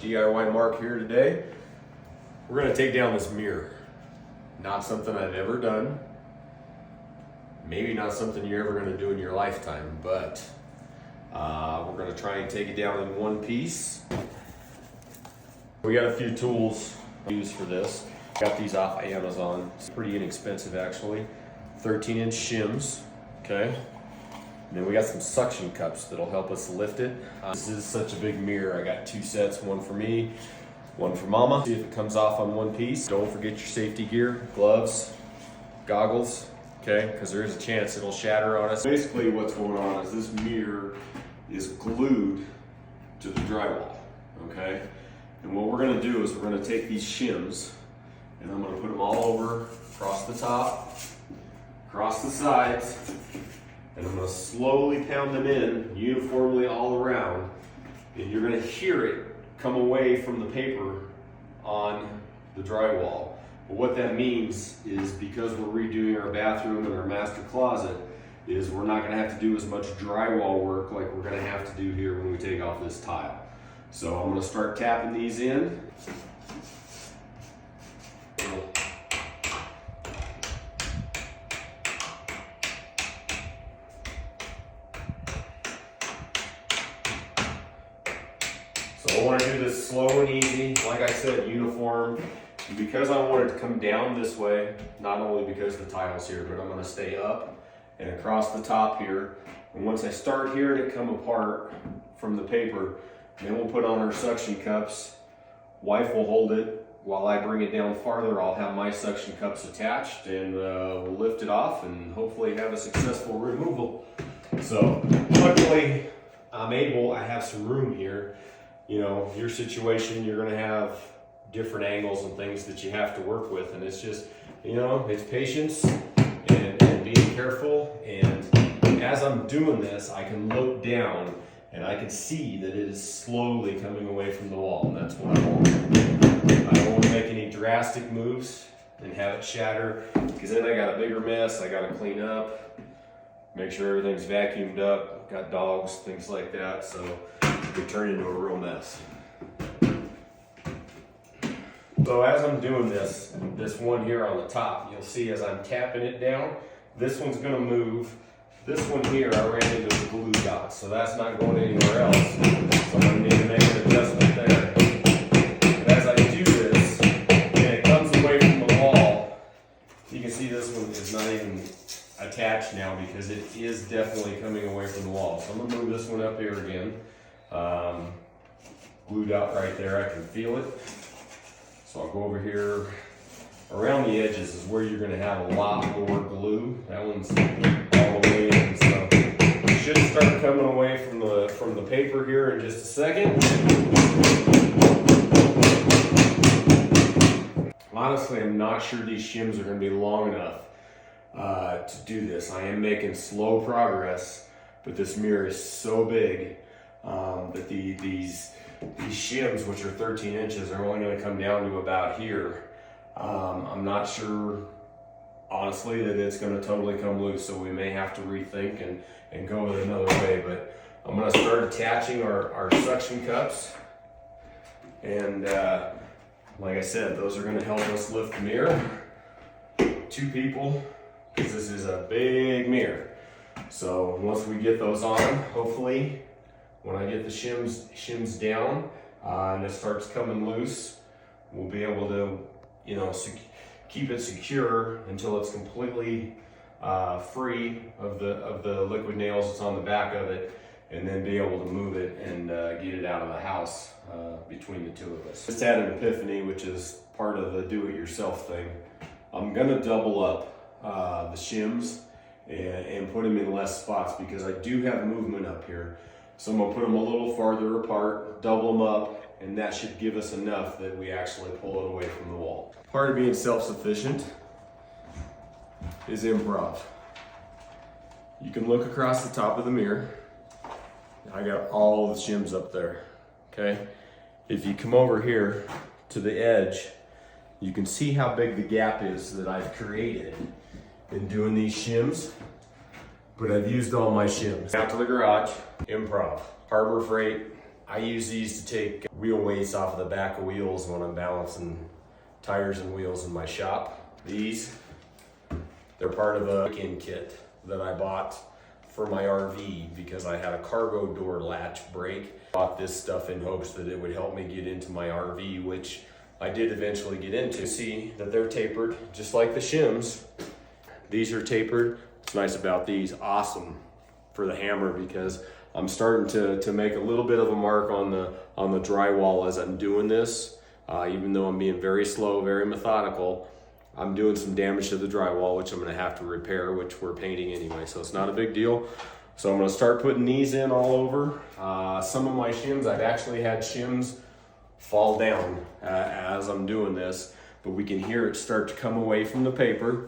DIY Mark here today. We're going to take down this mirror. Not something I've ever done. Maybe not something you're ever going to do in your lifetime, but we're going to try and take it down in one piece. We got a few tools to use for this. Got these off Amazon. It's pretty inexpensive actually. 13-inch shims, okay? And then we got some suction cups that'll help us lift it. This is such a big mirror. I got two sets, one for me, one for Mama. See if it comes off on one piece. Don't forget your safety gear, gloves, goggles, okay? Because there is a chance it'll shatter on us. Basically what's going on is this mirror is glued to the drywall, okay? And what we're gonna do is we're gonna take these shims and I'm gonna put them all over, across the top, across the sides, and I'm gonna slowly pound them in uniformly all around, and you're gonna hear it come away from the paper on the drywall. But what that means is because we're redoing our bathroom and our master closet, is we're not gonna have to do as much drywall work like we're gonna have to do here when we take off this tile. So I'm gonna start tapping these in. So I want to do this slow and easy, like I said, uniform. And because I want it to come down this way, not only because the tile's here, but I'm going to stay up and across the top here. And once I start hearing it come apart from the paper, then we'll put on our suction cups. Wife will hold it. While I bring it down farther, I'll have my suction cups attached and we'll lift it off and hopefully have a successful removal. So luckily, I have some room here. You know, your situation, you're gonna have different angles and things that you have to work with. And it's just, you know, it's patience and being careful. And as I'm doing this, I can look down and I can see that it is slowly coming away from the wall. And that's what I want. I don't want to make any drastic moves and have it shatter, because then I got a bigger mess I got to clean up, make sure everything's vacuumed up, got dogs, things like that, so it could turn into a real mess. So as I'm doing this one here on the top, you'll see as I'm tapping it down, this one's going to move. This one here, I ran into a glue dot, so that's not going anywhere else. So I'm going to need to make an adjustment there. But as I do this, and it comes away from the wall, you can see this one is not even attached now because it is definitely coming away from the wall. So I'm going to move this one up here again. Glue dot right there, I can feel it. So I'll go over here. Around the edges is where you're going to have a lot more glue. That one's all the way in, so it should start coming away from the paper here in just a second. Honestly, I'm not sure these shims are going to be long enough to do this. I am making slow progress, but this mirror is so big that these shims, which are 13 inches, are only going to come down to about here. I'm not sure, honestly, that it's going to totally come loose, so we may have to rethink and go with another way. But I'm going to start attaching our suction cups, and like I said, those are going to help us lift the mirror. 2 people, because this is a big mirror. So once we get those on, hopefully, when I get the shims down and it starts coming loose, we'll be able to, you know, keep it secure until it's completely free of the liquid nails that's on the back of it, and then be able to move it and get it out of the house between the two of us. Just had an epiphany, which is part of the do-it-yourself thing. I'm gonna double up the shims and put them in less spots because I do have movement up here. So I'm gonna put them a little farther apart, double them up, and that should give us enough that we actually pull it away from the wall. Part of being self-sufficient is improv. You can look across the top of the mirror. I got all the shims up there, okay? If you come over here to the edge, you can see how big the gap is that I've created in doing these shims, but I've used all my shims. Out to the garage, improv. Harbor Freight, I use these to take wheel weights off of the back of wheels when I'm balancing tires and wheels in my shop. These, they're part of a break-in kit that I bought for my RV because I had a cargo door latch break. Bought this stuff in hopes that it would help me get into my RV, which I did eventually get into. See that they're tapered, just like the shims. These are tapered. What's nice about these, awesome for the hammer, because I'm starting to make a little bit of a mark on the drywall as I'm doing this. Even though I'm being very slow, very methodical, I'm doing some damage to the drywall, which I'm gonna have to repair, which we're painting anyway, so it's not a big deal. So I'm gonna start putting these in all over. Some of my shims, I've actually had shims fall down as I'm doing this, but we can hear it start to come away from the paper.